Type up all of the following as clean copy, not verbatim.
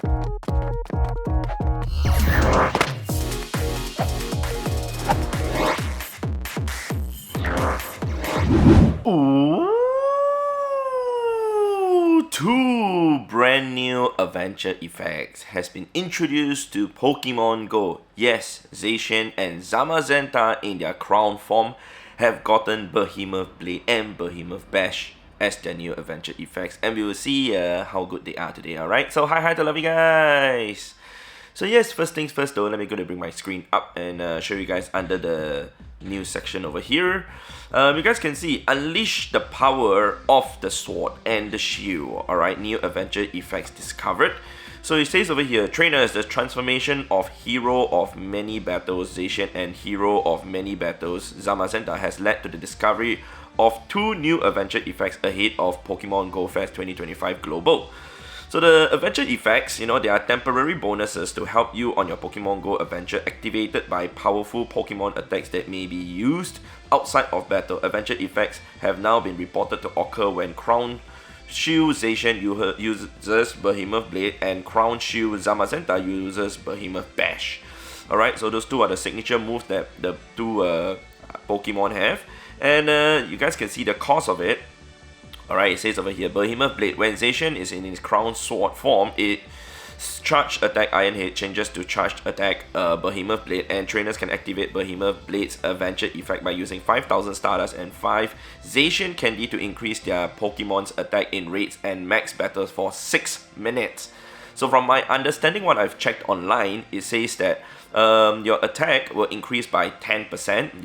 Ooh, two brand new adventure effects has been introduced to Pokemon GO. Yes, Zacian and Zamazenta in their crown form have gotten Behemoth Blade and Behemoth Bash as their new adventure effects, and we will see how good they are today. Alright, so hi to love you guys. So yes, first things first though, let me go to bring my screen up and show you guys under the news section over here. You guys can see, unleash the power of the sword and the shield. Alright, new adventure effects discovered. So it says over here, trainers, the transformation of hero of many battles, Zacian, and hero of many battles, Zamazenta, has led to the discovery of two new adventure effects ahead of Pokemon GO Fest 2025 Global. So the adventure effects, they are temporary bonuses to help you on your Pokemon GO adventure, activated by powerful Pokemon attacks that may be used outside of battle. Adventure effects have now been reported to occur when Crown Shield Zacian uses Behemoth Blade and Crown Shield Zamazenta uses Behemoth Bash. Alright, so those two are the signature moves that the two Pokemon have. And you guys can see the cost of it. Alright, it says over here, Behemoth Blade. When Zacian is in its crown sword form, its charged attack Iron Head changes to charged attack Behemoth Blade, and trainers can activate Behemoth Blade's adventure effect by using 5,000 Stardust and 5 Zacian Candy to increase their Pokemon's attack in raids and max battles for 6 minutes. So from my understanding, what I've checked online, it says that your attack will increase by 10%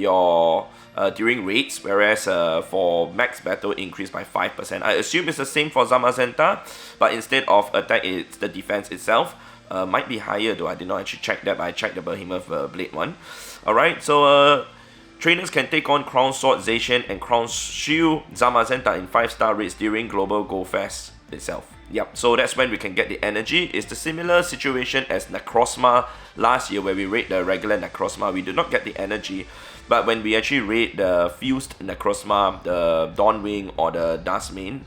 during raids, whereas for max battle increase by 5%. I assume it's the same for Zamazenta, but instead of attack, it's the defense itself. Might be higher though, I did not actually check that, but I checked the Behemoth Blade one. Alright, so trainers can take on Crown Sword Zacian and Crown Shield Zamazenta in 5-star raids during Global GO Fest itself. Yep, so that's when we can get the energy. It's the similar situation as Necrozma last year, where we raid the regular Necrozma. We do not get the energy, but when we actually raid the fused Necrozma, the Dawnwing or the Duskmane,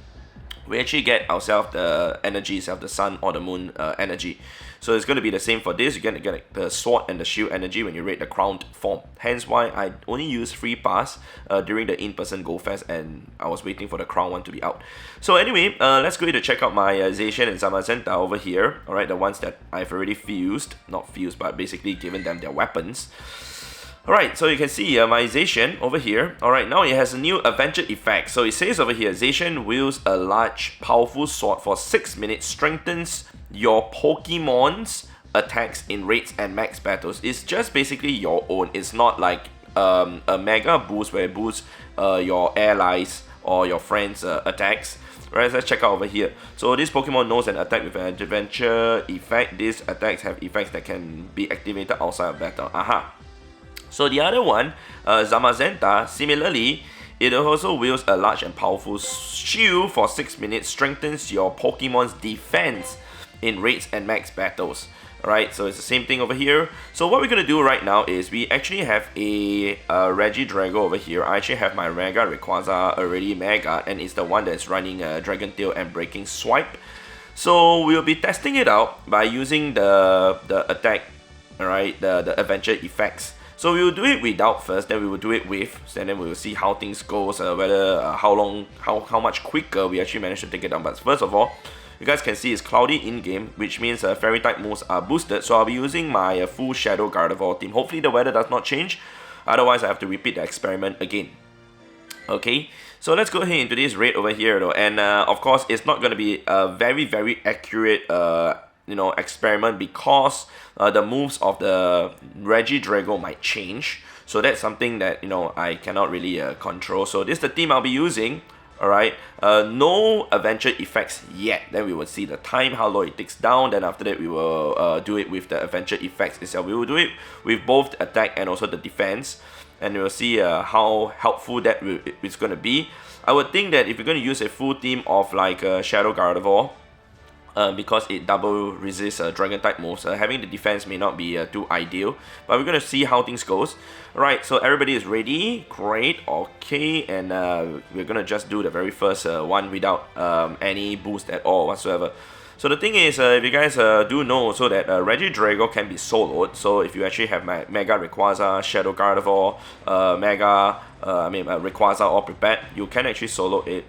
we actually get ourselves the energy itself, the sun or the moon energy. So it's going to be the same for this. You're going to get the sword and the shield energy when you raid the crowned form. Hence why I only used free pass during the in-person Go Fest, and I was waiting for the crown one to be out. So anyway, let's go to check out my Zacian and Zamazenta over here. Alright, the ones that I've already fused. Not fused, but basically given them their weapons. Alright, so you can see my Zacian over here. Alright, now it has a new adventure effect. So it says over here, Zacian wields a large, powerful sword for 6 minutes, strengthens your Pokemon's attacks in raids and max battles. It's just basically your own. It's not like a mega boost where it boosts your allies or your friends' attacks. Right, let's check out over here. So this Pokemon knows an attack with an adventure effect. These attacks have effects that can be activated outside of battle. Aha. So the other one, Zamazenta, similarly, it also wields a large and powerful shield for 6 minutes, strengthens your Pokemon's defense in raids and max battles. Alright, so it's the same thing over here. So what we're going to do right now is we actually have a Regidrago over here. I actually have my Mega Rayquaza already Mega, and it's the one that's running Dragon Tail and Breaking Swipe. So we'll be testing it out by using the attack, alright, the adventure effects. So we will do it without first, then we will do it with, and then we will see how things goes, whether how much quicker we actually manage to take it down. But first of all, you guys can see it's cloudy in-game, which means fairy type moves are boosted. So I'll be using my full Shadow Gardevoir team. Hopefully the weather does not change, otherwise I have to repeat the experiment again. Okay, so let's go ahead into this raid over here though, and of course it's not going to be a very accurate experiment, because the moves of the Regidrago might change. So that's something that I cannot really control. So this is the team I'll be using. Alright, no adventure effects yet. Then we will see the time, how long it takes down. Then after that we will do it with the adventure effects itself. We will do it with both the attack and also the defense, and we'll see how helpful that is going to be. I would think that if you're going to use a full team of like Shadow Gardevoir, because it double resists dragon type moves, having the defense may not be too ideal, but we're going to see how things goes. Alright, so everybody is ready. Great, okay, and we're going to just do the very first one without any boost at all whatsoever. So the thing is, if you guys do know also that Regidrago can be soloed. So if you actually have Mega Rayquaza, Shadow Gardevoir, Rayquaza all prepared, you can actually solo it.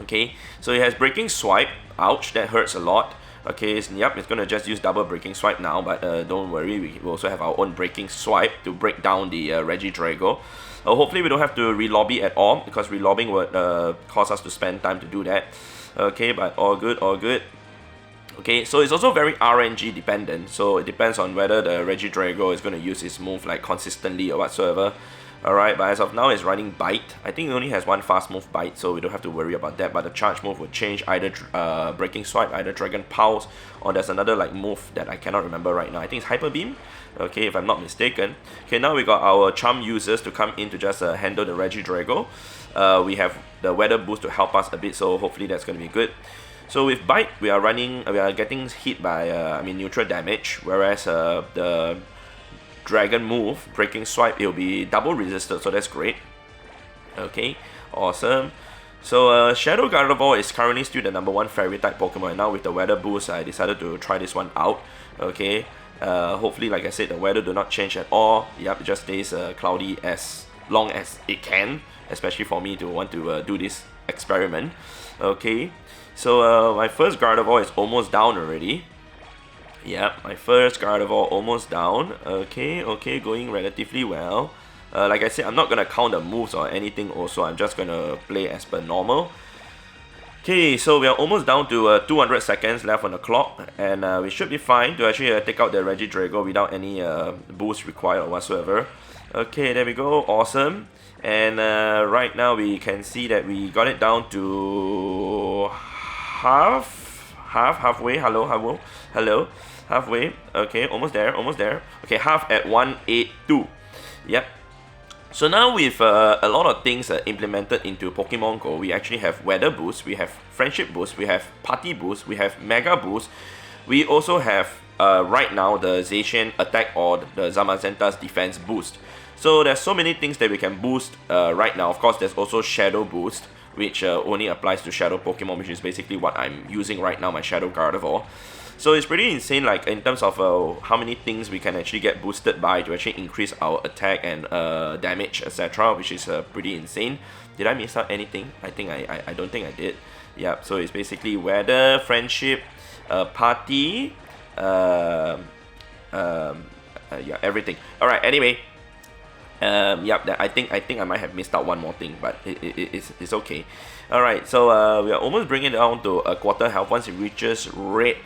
Okay, so it has Breaking Swipe. Ouch, that hurts a lot. Okay, yep, it's gonna just use double Breaking Swipe now, but don't worry, we also have our own Breaking Swipe to break down the Regidrago. Hopefully we don't have to re-lobby at all, because re-lobbying would cause us to spend time to do that. Okay, but all good, all good. Okay, so it's also very RNG dependent, so it depends on whether the Regidrago is going to use its move like consistently or whatsoever. Alright, but as of now it's running Bite. I think it only has one fast move Bite, so we don't have to worry about that, but the charge move would change either Breaking Swipe, either Dragon Pulse, or there's another like move that I cannot remember right now. I think it's Hyper Beam, okay, if I'm not mistaken. Okay, now we got our Charm users to come in to just handle the Regidrago. We have the Weather Boost to help us a bit, so hopefully that's going to be good. So with Bite, we are getting hit by neutral damage, whereas the Dragon move, Breaking Swipe, it will be double resisted, so that's great. Okay, awesome. So Shadow Gardevoir is currently still the #1 Fairy type Pokemon, and now with the Weather Boost, I decided to try this one out. Okay, hopefully, like I said, the weather do not change at all. Yep, it just stays cloudy as long as it can, especially for me to want to do this experiment. Okay. So my first Gardevoir is almost down already. Yep, my first Gardevoir almost down. Okay, okay, going relatively well. Like I said, I'm not gonna count the moves or anything also, I'm just gonna play as per normal. Okay, so we are almost down to 200 seconds left on the clock, and we should be fine to actually take out the Regidrago without any boost required or whatsoever. Okay, there we go, awesome. And right now we can see that we got it down to halfway. Hello, halfway. Okay, almost there. Okay, half at 182. Yep. So now with a lot of things implemented into Pokemon GO, we actually have Weather Boost, we have Friendship Boost, we have Party Boost, we have Mega Boost. We also have right now the Zacian attack or the Zamazenta's defense boost. So there's so many things that we can boost right now. Of course, there's also Shadow Boost, which only applies to Shadow Pokemon, which is basically what I'm using right now, my Shadow Gardevoir. So it's pretty insane, like in terms of how many things we can actually get boosted by to actually increase our attack and damage, etc., which is pretty insane. Did I miss out anything? I don't think I did. Yeah, so it's basically Weather, Friendship, Party, yeah, everything. All right. Anyway. Yep, I think I might have missed out one more thing, but it's okay. Alright, so we are almost bringing it down to a quarter health. Once it reaches red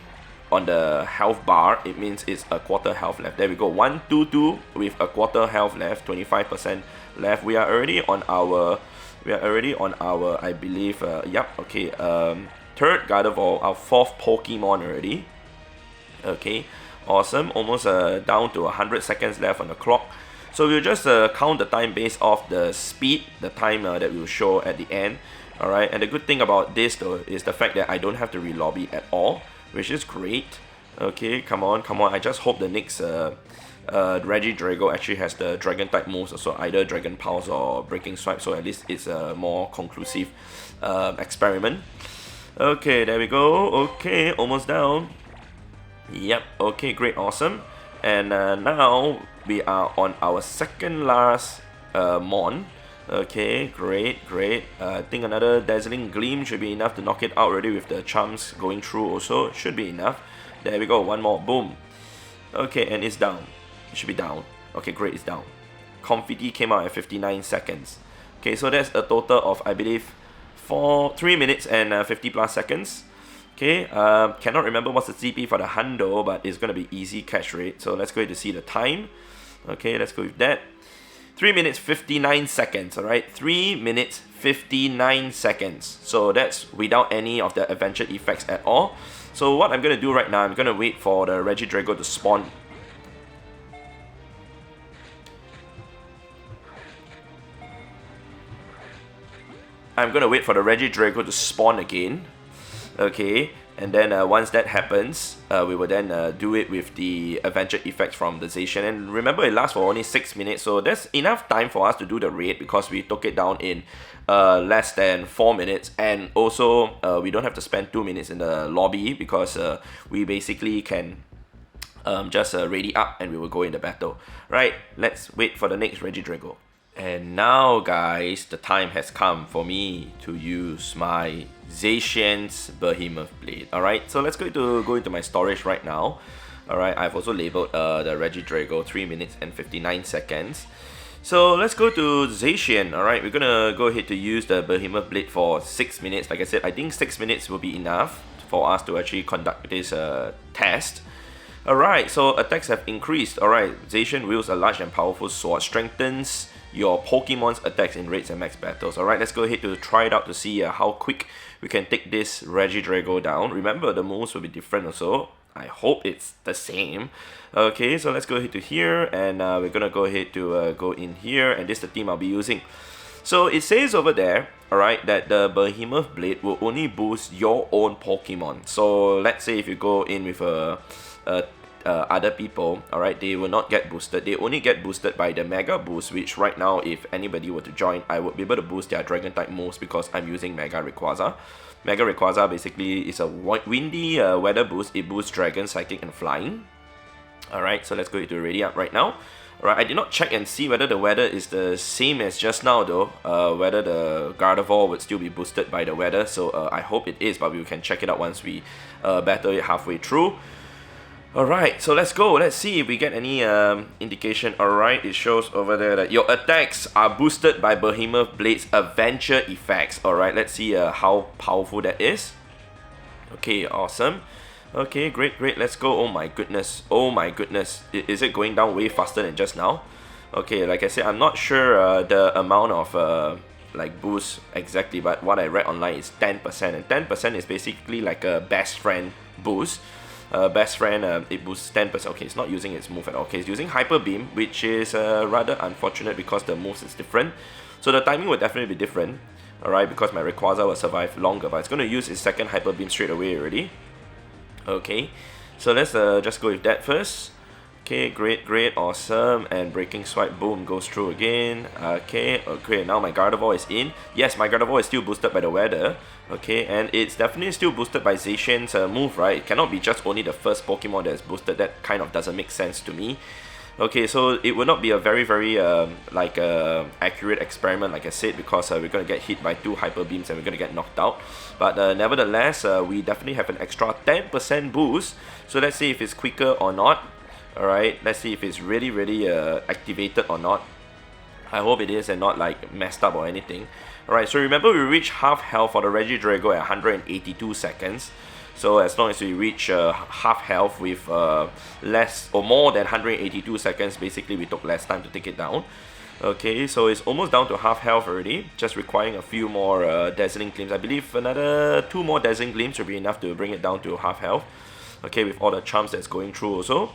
on the health bar, it means it's a quarter health left. There we go, 122 with a quarter health left, 25% left. We are already on our, I believe, yep, okay, third Gardevoir, our fourth Pokemon already. Okay, awesome, almost down to 100 seconds left on the clock. So we'll just count the time based off the speed, the time that will show at the end. Alright, and the good thing about this though is the fact that I don't have to re-lobby at all, which is great. Okay, come on. I just hope the next Regidrago actually has the Dragon type moves, also either Dragon Pulse or Breaking Swipe, so at least it's a more conclusive experiment. Okay, there we go. Okay, almost down. Yep, okay, great, awesome. And now we are on our second last Mon. Okay, great. I think another Dazzling Gleam should be enough to knock it out already with the charms going through also. Should be enough. There we go, one more, boom. Okay, and it's down. It should be down. Okay, great, it's down. Confetti came out at 59 seconds. Okay, so that's a total of, I believe, 3 minutes and 50 plus seconds. Okay, cannot remember what's the CP for the Hundo, but it's going to be easy catch rate. So let's go to see the time. Okay, let's go with that. 3 minutes 59 seconds, alright? 3 minutes 59 seconds. So that's without any of the adventure effects at all. So what I'm going to do right now, I'm going to wait for the Regidrago to spawn. I'm going to wait for the Regidrago to spawn again. Okay, And then once that happens, we will then do it with the adventure effects from the Zacian. And remember, it lasts for only 6 minutes, so that's enough time for us to do the raid because we took it down in less than 4 minutes. And also, we don't have to spend 2 minutes in the lobby because we basically can just ready up and we will go in the battle. Right, let's wait for the next Regidrago. And now guys, the time has come for me to use my Zacian's Behemoth Blade. Alright, so let's go into my storage right now. Alright, I've also labeled the Regidrago 3 minutes and 59 seconds. So let's go to Zacian. Alright, we're gonna go ahead to use the Behemoth Blade for 6 minutes. Like I said, I think 6 minutes will be enough for us to actually conduct this test. Alright, so attacks have increased. Alright, Zacian wields a large and powerful sword, strengthens your Pokemon's attacks in raids and max battles. Alright, let's go ahead to try it out to see how quick we can take this Regidrago down. Remember, the moves will be different also. I hope it's the same. Okay, so let's go ahead to here, and we're gonna go ahead to go in here, and this is the team I'll be using. So it says over there, alright, that the Behemoth Blade will only boost your own Pokemon. So let's say if you go in with other people, alright, they will not get boosted. They only get boosted by the Mega Boost, which right now, if anybody were to join, I would be able to boost their Dragon type moves because I'm using Mega Rayquaza. Mega Rayquaza basically is a windy weather boost. It boosts Dragon, Psychic, and Flying. Alright, so let's go to ready up right now. Alright, I did not check and see whether the weather is the same as just now though, whether the Gardevoir would still be boosted by the weather, so I hope it is, but we can check it out once we battle it halfway through. Alright, so let's go. Let's see if we get any indication. Alright, it shows over there that your attacks are boosted by Behemoth Blade's adventure effects. Alright, let's see how powerful that is. Okay, awesome. Okay, great, let's go. Oh my goodness. Oh my goodness. Is it going down way faster than just now? Okay, like I said, I'm not sure the amount of like boost exactly, but what I read online is 10%, and 10% is basically like a best friend boost. Best friend, it boosts 10%. Okay, it's not using its move at all. Okay, it's using Hyper Beam, which is rather unfortunate because the moves is different. So the timing will definitely be different. Alright, because my Rayquaza will survive longer, but it's going to use its second Hyper Beam straight away already. Okay, so let's just go with that first. Okay, great, awesome, and Breaking Swipe, boom, goes through again. Okay, now my Gardevoir is in. Yes, my Gardevoir is still boosted by the weather. Okay, and it's definitely still boosted by Zacian's move, right? It cannot be just only the first Pokemon that is boosted. That kind of doesn't make sense to me. Okay, so it will not be a very accurate experiment, like I said, because we're going to get hit by 2 Hyper Beams and we're going to get knocked out. But nevertheless, we definitely have an extra 10% boost. So let's see if it's quicker or not. Alright, let's see if it's really activated or not. I hope it is and not like messed up or anything. Alright, so remember we reach half health for the Regidrago at 182 seconds. So as long as we reach half health with less or more than 182 seconds, basically we took less time to take it down. Okay, so it's almost down to half health already, just requiring a few more Dazzling Gleams. I believe another 2 more Dazzling Gleams will be enough to bring it down to half health. Okay, with all the charms that's going through also.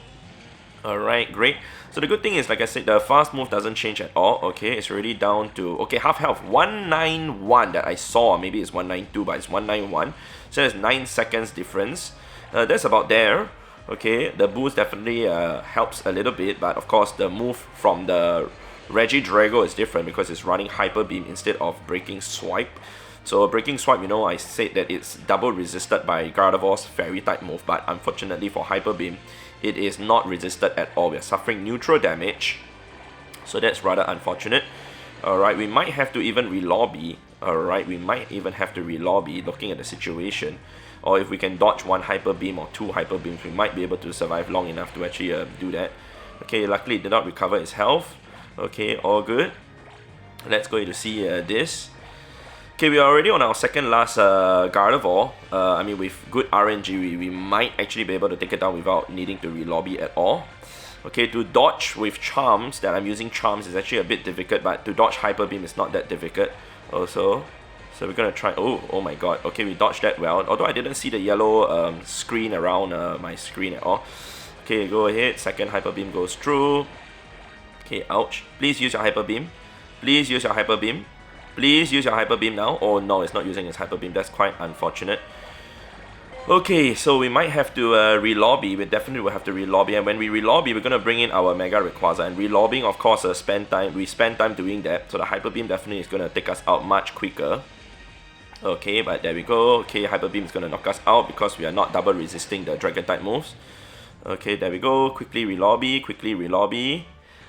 Alright, great. So the good thing is, like I said, the fast move doesn't change at all. Okay, it's already down to, okay, half health, 191 that I saw. Maybe it's 192, but it's 191. So there's 9 seconds difference. That's about there. Okay, the boost definitely helps a little bit, but of course the move from the Regidrago is different because it's running Hyper Beam instead of Breaking Swipe. So Breaking Swipe, you know, I said that it's double resisted by Gardevoir's Fairy type move, but unfortunately for Hyper Beam, it is not resisted at all. We are suffering neutral damage, so that's rather unfortunate. Alright, we might have to even relobby. Alright, we might even have to relobby looking at the situation. Or if we can dodge 1 Hyper Beam or 2 Hyper Beams, we might be able to survive long enough to actually do that. Okay, luckily it did not recover its health. Okay, all good. Let's go to see this. Okay, we are already on our second last Gardevoir. I mean, with good RNG, we might actually be able to take it down without needing to relobby at all. Okay, to dodge with charms, that I'm using charms, is actually a bit difficult, but to dodge Hyper Beam is not that difficult also. So we're gonna try, oh my god, okay, we dodged that well, although I didn't see the yellow screen around my screen at all. Okay, go ahead, second Hyper Beam goes through. Okay, ouch, please use your Hyper Beam. Please use your Hyper Beam. Please use your Hyper Beam now. Oh no, it's not using its Hyper Beam, that's quite unfortunate. Okay, so we might have to re-lobby. We definitely will have to re-lobby, and when we re-lobby, we're gonna bring in our Mega Rayquaza. And re-lobbying, of course, spend time. We spend time doing that, so the Hyper Beam definitely is gonna take us out much quicker. Okay, but there we go. Okay, Hyper Beam is gonna knock us out because we are not double resisting the Dragon type moves. Okay, there we go. Quickly re-lobby. Quickly re-lobby.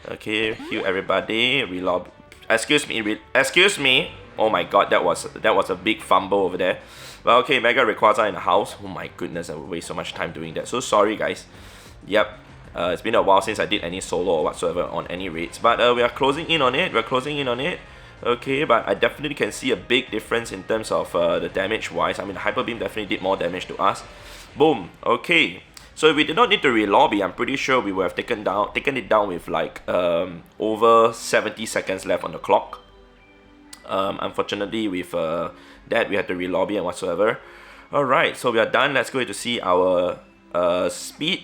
Okay, heal everybody. Re-lobby. Excuse me. Excuse me. Oh my God, that was a big fumble over there. Well, okay, Mega Rayquaza in the house. Oh my goodness, I waste so much time doing that. So sorry, guys. Yep, it's been a while since I did any solo or whatsoever on any raids. But we are closing in on it. We're closing in on it. Okay, but I definitely can see a big difference in terms of the damage-wise. I mean, the Hyper Beam definitely did more damage to us. Boom. Okay. So if we did not need to re-lobby, I'm pretty sure we would have taken it down with like over 70 seconds left on the clock. Unfortunately, with that, we had to re-lobby and whatsoever. Alright, so we are done. Let's go to see our speed.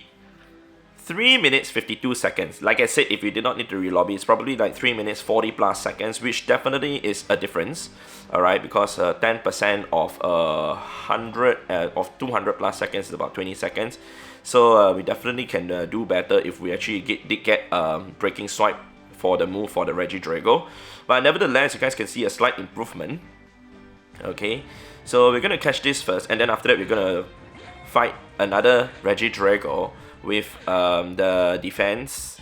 3 minutes 52 seconds. Like I said, if we did not need to re-lobby, it's probably like 3 minutes 40 plus seconds, which definitely is a difference. Alright, because 10% of 100 of 200 plus seconds is about 20 seconds. So we definitely can do better if we actually did get breaking swipe for the move for the Regidrago. But nevertheless, you guys can see a slight improvement. Okay, so we're gonna catch this first, and then after that we're gonna fight another Regidrago with the defense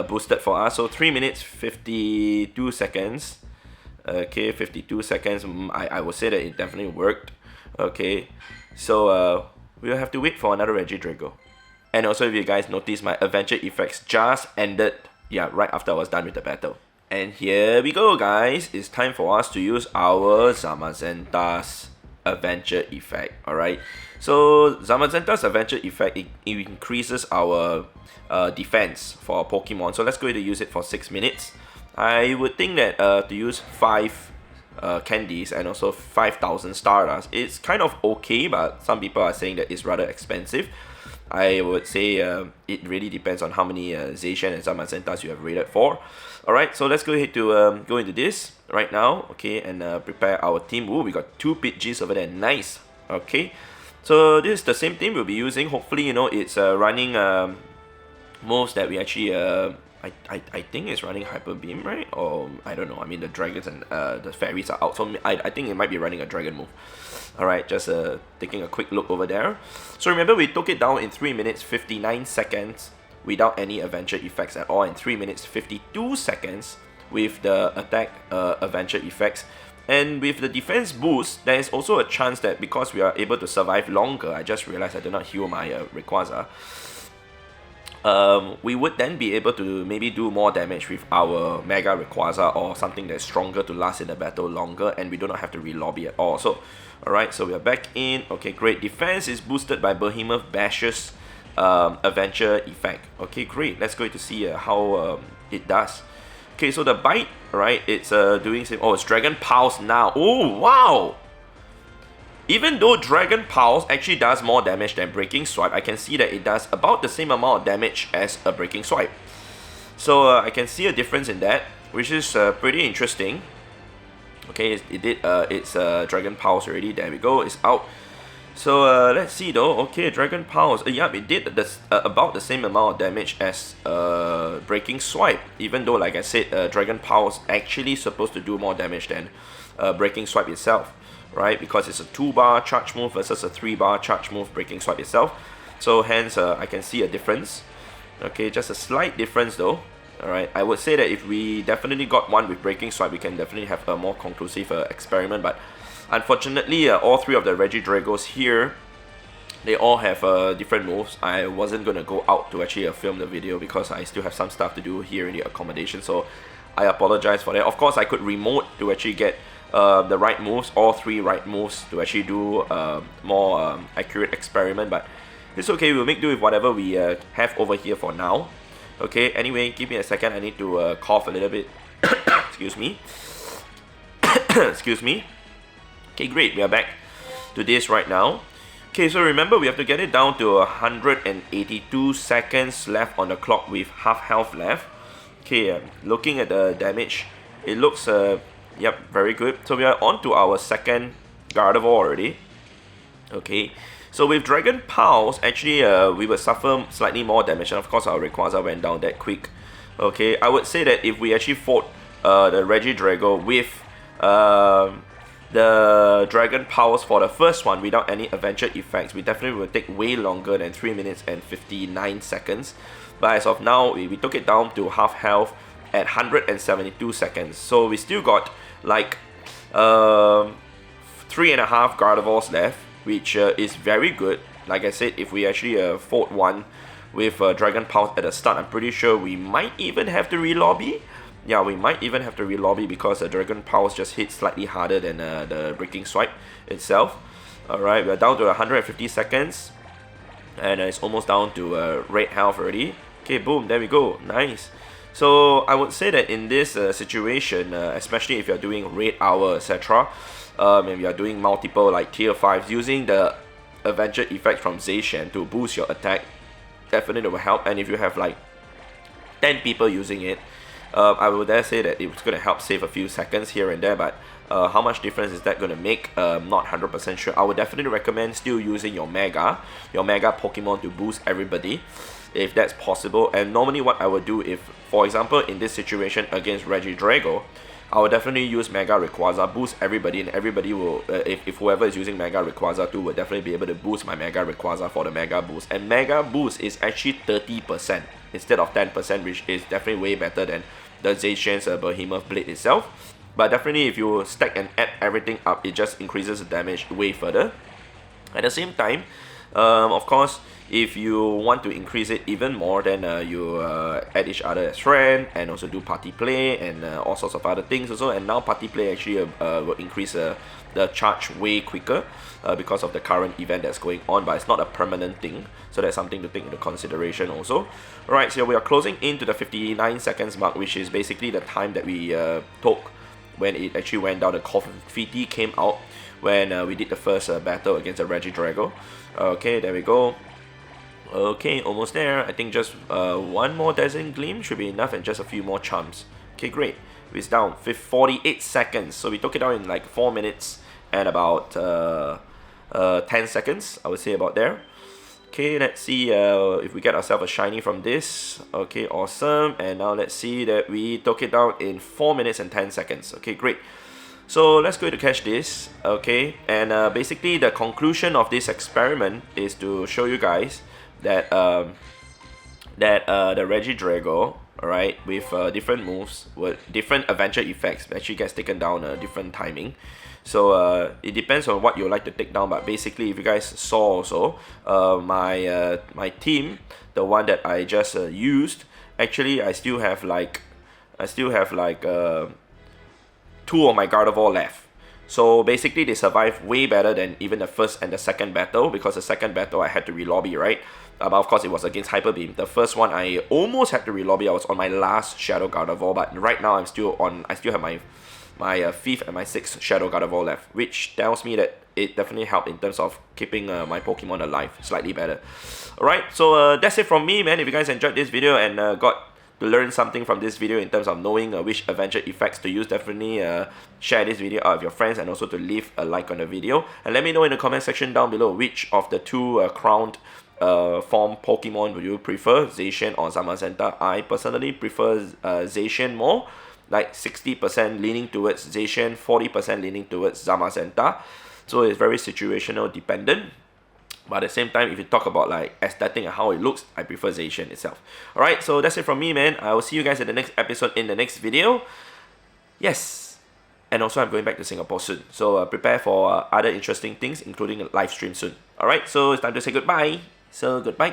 boosted for us. So 3 minutes 52 seconds. Okay, 52 seconds. I would say that it definitely worked. Okay, so we'll have to wait for another Regidrago. And also, if you guys notice, my adventure effects just ended, yeah, right after I was done with the battle. And here we go, guys. It's time for us to use our Zamazenta's adventure effect. Alright, so Zamazenta's adventure effect, it increases our defense for our Pokemon. So let's go ahead and use it for 6 minutes. I would think that to use 5 candies and also 5,000 Stardust, it's kind of okay, but some people are saying that it's rather expensive. I would say it really depends on how many Zacian and Zamazentas you have rated for. Alright, so let's go ahead to go into this right now, okay, and prepare our team. Ooh, we got 2 Pidgeys over there, nice. Okay, so this is the same team we'll be using. Hopefully, you know, it's running moves that we actually, I think it's running Hyper Beam, right? Or, I don't know, I mean, the dragons and the fairies are out, so I think it might be running a dragon move. Alright, just taking a quick look over there. So remember, we took it down in 3 minutes 59 seconds without any adventure effects at all, and 3 minutes 52 seconds with the attack adventure effects. And with the defense boost, there is also a chance that because we are able to survive longer, I just realized I did not heal my Rayquaza, we would then be able to maybe do more damage with our Mega Rayquaza or something that's stronger to last in the battle longer, and we do not have to re-lobby at all. So, alright, so we are back in. Okay, great. Defense is boosted by Behemoth Bash's adventure effect. Okay, great. Let's go to see how it does. Okay, so the bite, right, it's doing same. Oh, it's Dragon Pulse now. Oh, wow! Even though Dragon Pulse actually does more damage than Breaking Swipe, I can see that it does about the same amount of damage as a Breaking Swipe. So I can see a difference in that, which is pretty interesting. Okay, it did its Dragon Pulse already. There we go, it's out. So let's see though. Okay, Dragon Pulse. Yep, it did about the same amount of damage as Breaking Swipe. Even though, like I said, Dragon Pulse actually supposed to do more damage than Breaking Swipe itself, right? Because it's a 2-bar charge move versus a 3-bar charge move, Breaking Swipe itself. So hence, I can see a difference. Okay, just a slight difference though. Alright, I would say that if we definitely got one with Breaking Swipe, we can definitely have a more conclusive experiment. But unfortunately, all 3 of the Regidragos here, they all have different moves. I wasn't going to go out to actually film the video because I still have some stuff to do here in the accommodation. So I apologize for that. Of course, I could remote to actually get the right moves, all 3 right moves, to actually do more accurate experiment. But it's okay, we'll make do with whatever we have over here for now. Okay, anyway, give me a second, I need to cough a little bit. Excuse me. Excuse me. Okay, great, we are back to this right now. Okay, so remember, we have to get it down to 182 seconds left on the clock with half health left. Okay, looking at the damage, it looks, yep, very good. So we are on to our second Gardevoir already. Okay, So with Dragon Pulse, actually we would suffer slightly more damage, and of course our Rayquaza went down that quick. Okay, I would say that if we actually fought the Regidrago with the Dragon Pulse for the first one without any adventure effects, we definitely would take way longer than 3 minutes and 59 seconds. But as of now, we took it down to half health at 172 seconds. So we still got like 3.5 Gardevoirs left, which is very good. Like I said, if we actually fought one with Dragon Pulse at the start, I'm pretty sure we might even have to relobby. Yeah, we might even have to relobby because the Dragon Pulse just hits slightly harder than the Breaking Swipe itself. Alright, we're down to 150 seconds. And it's almost down to red health already. Okay, boom, there we go. Nice. So I would say that in this situation, especially if you're doing raid hour, etc., and you're doing multiple like tier 5s, using the adventure effect from Zacian to boost your attack definitely will help. And if you have like 10 people using it, I would dare say that it's going to help save a few seconds here and there, but how much difference is that going to make? Not 100% sure. I would definitely recommend still using your Mega Pokemon to boost everybody, if that's possible. And normally what I would do, if, for example, in this situation against Regidrago, I would definitely use Mega Rayquaza, boost everybody, and everybody will, if whoever is using Mega Rayquaza too, will definitely be able to boost my Mega Rayquaza for the Mega Boost. And Mega Boost is actually 30% instead of 10%, which is definitely way better than the Zacian's Behemoth Blade itself. But definitely if you stack and add everything up, it just increases the damage way further. At the same time, of course, if you want to increase it even more, then you add each other as friend, and also do party play and all sorts of other things also. And now party play actually will increase the charge way quicker because of the current event that's going on, but it's not a permanent thing, so that's something to take into consideration also. Alright, so we are closing into the 59 seconds mark, which is basically the time that we took when it actually went down. The confetti came out when we did the first battle against the Regidrago. Okay, there we go. Okay, almost there. I think just one more Dazzling Gleam should be enough, and just a few more charms. Okay, great. It's down 48 seconds. So we took it down in like 4 minutes and about 10 seconds, I would say, about there. Okay, let's see if we get ourselves a shiny from this. Okay, awesome. And now let's see that we took it down in 4 minutes and 10 seconds. Okay, great. So let's go to catch this. Okay, and basically the conclusion of this experiment is to show you guys that the Regidrago, alright, with different moves, with different adventure effects, actually gets taken down a different timing. So it depends on what you like to take down, but basically if you guys saw also, my team, the one that I just used, actually I still have like 2 of my Gardevoir left. So basically they survived way better than even the first and the second battle, because the second battle I had to relobby, right? But of course it was against Hyper Beam. The first one I almost had to relobby. I was on my last Shadow Gardevoir, but right now I still have my 5th and my 6th Shadow Gardevoir left, which tells me that it definitely helped in terms of keeping my Pokemon alive slightly better. Alright, so that's it from me, man. If you guys enjoyed this video and got to learn something from this video in terms of knowing which adventure effects to use, definitely share this video out with your friends, and also to leave a like on the video. And let me know in the comment section down below which of the 2 crowned form Pokemon would you prefer, Zacian or Zamazenta. I personally prefer Zacian more, like 60% leaning towards Zacian, 40% leaning towards Zamazenta. So it's very situational dependent. But at the same time, if you talk about like aesthetic and how it looks, I prefer Zacian itself. Alright, so that's it from me, man. I will see you guys in the next episode in the next video. Yes. And also I'm going back to Singapore soon. So prepare for other interesting things, including a live stream soon. Alright, so it's time to say goodbye. So goodbye.